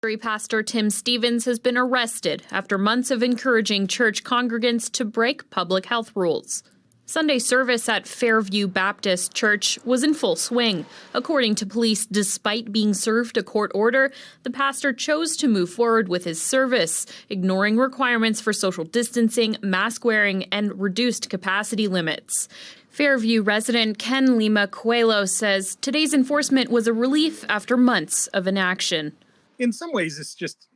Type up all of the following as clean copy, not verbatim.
Calgary pastor Tim Stevens has been arrested after months of encouraging church congregants to break public health rules. Sunday service at Fairview Baptist Church was in full swing. According to police, despite being served a court order, the pastor chose to move forward with his service, ignoring requirements for social distancing, mask wearing, and reduced capacity limits. Fairview resident Ken Lima Coelho says today's enforcement was a relief after months of inaction. In some ways, it's just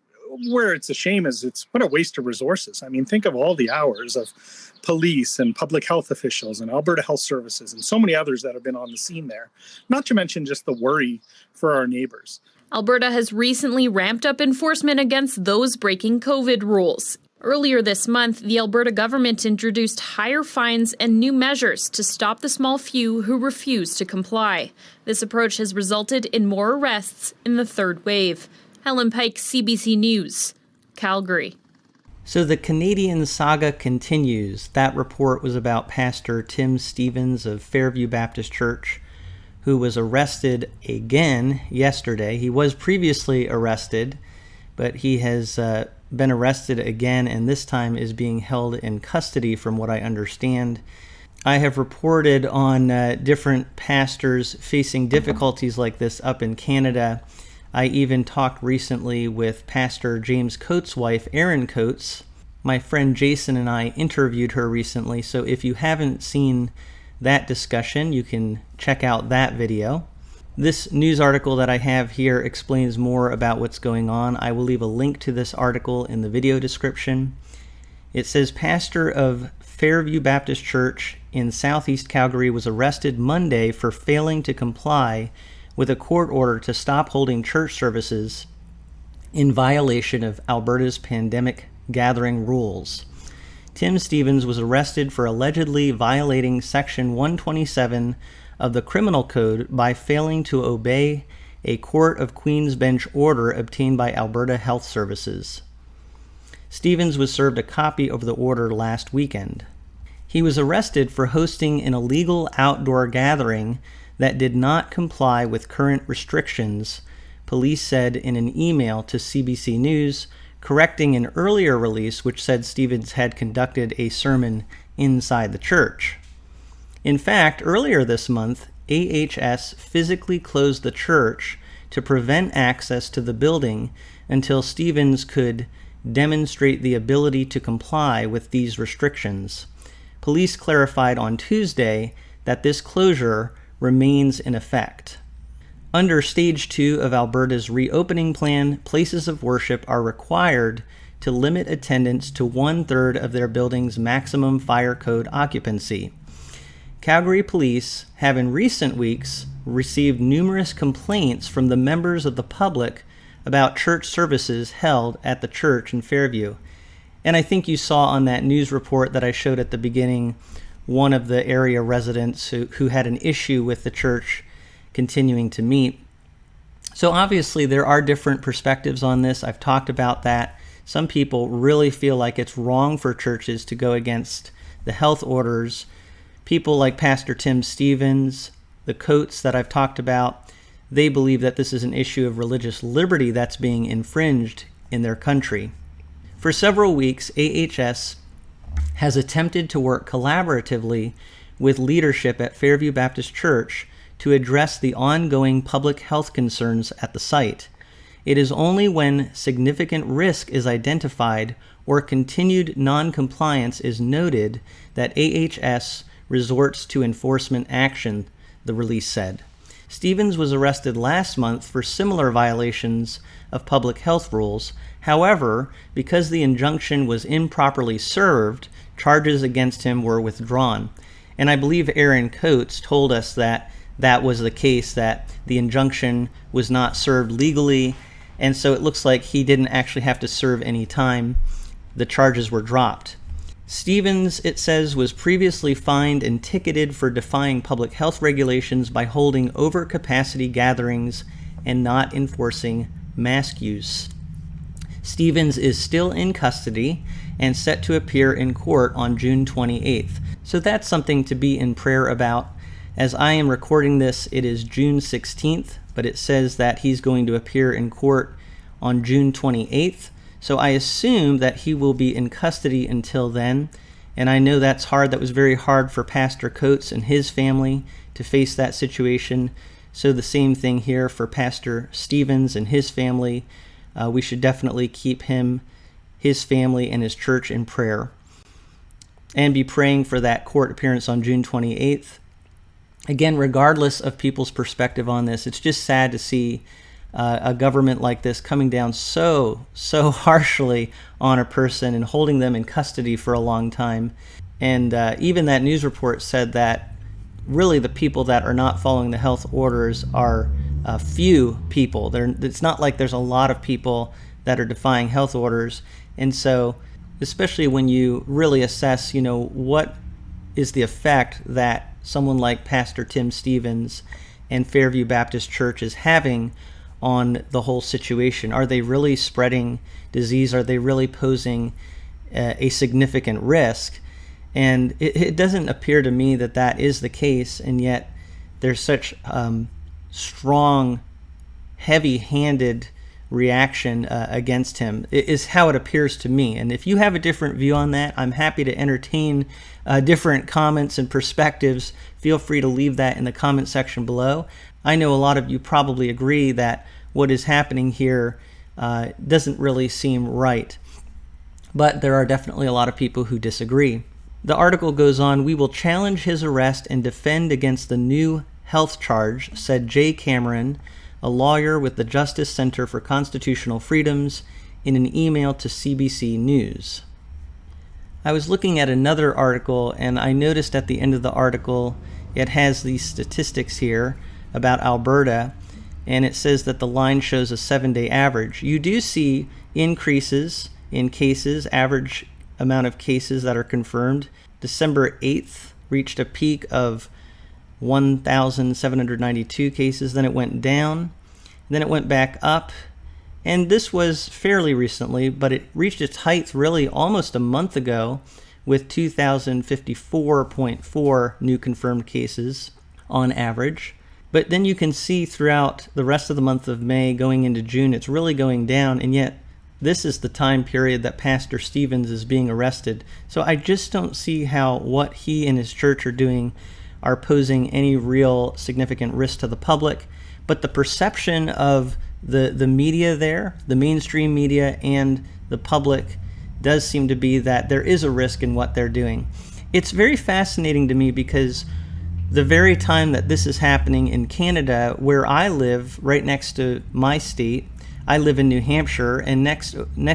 where it's a shame is it's what a waste of resources. I mean, think of all the hours of police and public health officials and Alberta Health Services and so many others that have been on the scene there, not to mention just the worry for our neighbors. Alberta has recently ramped up enforcement against those breaking COVID rules. Earlier this month, the Alberta government introduced higher fines and new measures to stop the small few who refuse to comply. This approach has resulted in more arrests in the third wave. Helen Pike, CBC News, Calgary. So the Canadian saga continues. That report was about Pastor Tim Stevens of Fairview Baptist Church, who was arrested again yesterday. He was previously arrested, but he has been arrested again, and this time is being held in custody from what I understand. I have reported on different pastors facing difficulties like this up in Canada. I even talked recently with Pastor James Coates' wife, Erin Coates. My friend Jason and I interviewed her recently, so if you haven't seen that discussion, you can check out that video. This news article that I have here explains more about what's going on. I will leave a link to this article in the video description. It says, pastor of Fairview Baptist Church in Southeast Calgary was arrested Monday for failing to comply with a court order to stop holding church services in violation of Alberta's pandemic gathering rules. Tim Stevens was arrested for allegedly violating Section 127 of the Criminal Code by failing to obey a Court of Queen's Bench order obtained by Alberta Health Services. Stevens was served a copy of the order last weekend. He was arrested for hosting an illegal outdoor gathering that did not comply with current restrictions, police said in an email to CBC News, correcting an earlier release which said Stevens had conducted a sermon inside the church. In fact, earlier this month, AHS physically closed the church to prevent access to the building until Stevens could demonstrate the ability to comply with these restrictions. Police clarified on Tuesday that this closure remains in effect. Under Stage 2 of Alberta's reopening plan, places of worship are required to limit attendance to 1/3 of their building's maximum fire code occupancy. Calgary police have in recent weeks received numerous complaints from the members of the public about church services held at the church in Fairview. And I think you saw on that news report that I showed at the beginning one of the area residents who had an issue with the church continuing to meet. So obviously there are different perspectives on this. I've talked about that. Some people really feel like it's wrong for churches to go against the health orders. People like Pastor Tim Stevens, the Coates that I've talked about, they believe that this is an issue of religious liberty that's being infringed in their country. For several weeks, AHS has attempted to work collaboratively with leadership at Fairview Baptist Church to address the ongoing public health concerns at the site. It is only when significant risk is identified or continued non-compliance is noted that AHS resorts to enforcement action, the release said. Stevens was arrested last month for similar violations of public health rules. However, because the injunction was improperly served, charges against him were withdrawn. And I believe Erin Coates told us that that was the case, that the injunction was not served legally, and so it looks like he didn't actually have to serve any time. The charges were dropped. Stevens, it says, was previously fined and ticketed for defying public health regulations by holding overcapacity gatherings and not enforcing mask use. Stevens is still in custody and set to appear in court on June 28th. So that's something to be in prayer about. As I am recording this, it is June 16th, but it says that he's going to appear in court on June 28th. So I assume that he will be in custody until then. And I know that's hard. That was very hard for Pastor Coates and his family to face that situation. So the same thing here for Pastor Stevens and his family. We should definitely keep him, his family, and his church in prayer. And be praying for that court appearance on June 28th. Again, regardless of people's perspective on this, it's just sad to see a government like this coming down so harshly on a person and holding them in custody for a long time. And even that news report said that really the people that are not following the health orders are few people. It's not like there's a lot of people that are defying health orders. And so, especially when you really assess, what is the effect that someone like Pastor Tim Stevens and Fairview Baptist Church is having on the whole situation. Are they really spreading disease? Are they really posing a significant risk? And it doesn't appear to me that that is the case, and yet there's such strong, heavy-handed reaction against him, is how it appears to me. And if you have a different view on that, I'm happy to entertain different comments and perspectives. Feel free to leave that in the comment section below. I know a lot of you probably agree that what is happening here doesn't really seem right, but there are definitely a lot of people who disagree. The article goes on, "We will challenge his arrest and defend against the new health charge," said Jay Cameron, a lawyer with the Justice Center for Constitutional Freedoms, in an email to CBC News. I was looking at another article, and I noticed at the end of the article it has these statistics here about Alberta, and it says that the line shows a 7-day average. You do see increases in cases, average amount of cases that are confirmed. December 8th reached a peak of 1,792 cases, then it went down, then it went back up, and this was fairly recently, but it reached its height really almost a month ago with 2,054.4 new confirmed cases on average. But then you can see throughout the rest of the month of May going into June, it's really going down, and yet this is the time period that Pastor Stevens is being arrested. So I just don't see how what he and his church are doing are posing any real significant risk to the public. But the perception of the media there, the mainstream media and the public, does seem to be that there is a risk in what they're doing. It's very fascinating to me because the very time that this is happening in Canada, where I live, right next to my state, I live in New Hampshire, and next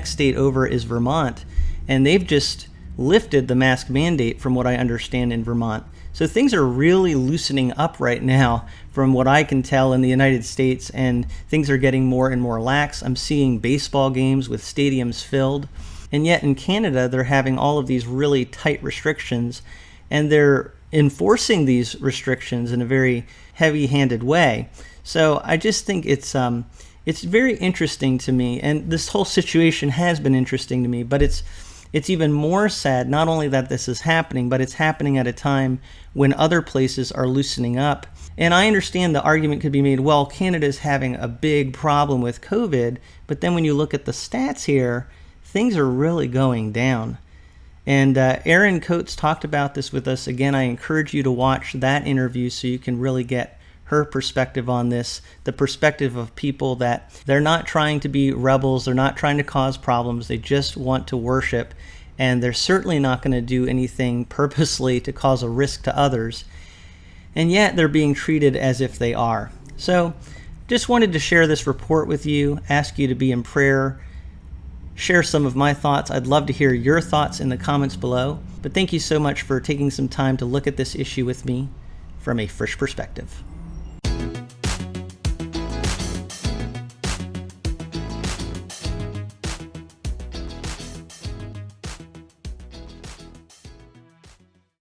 state over is Vermont, and they've just lifted the mask mandate from what I understand in Vermont. So things are really loosening up right now from what I can tell in the United States, and things are getting more and more lax. I'm seeing baseball games with stadiums filled, and yet in Canada they're having all of these really tight restrictions, and they're enforcing these restrictions in a very heavy-handed way. So I just think it's very interesting to me, and this whole situation has been interesting to me, but it's even more sad not only that this is happening, but it's happening at a time when other places are loosening up. And I understand the argument could be made, well, Canada's having a big problem with COVID, but then when you look at the stats here, things are really going down. And Erin Coates talked about this with us. Again, I encourage you to watch that interview so you can really get her perspective on this, the perspective of people that they're not trying to be rebels, they're not trying to cause problems, they just want to worship, and they're certainly not going to do anything purposely to cause a risk to others, and yet they're being treated as if they are. So just wanted to share this report with you, ask you to be in prayer, share some of my thoughts. I'd love to hear your thoughts in the comments below, but thank you so much for taking some time to look at this issue with me from a Frisch Perspective.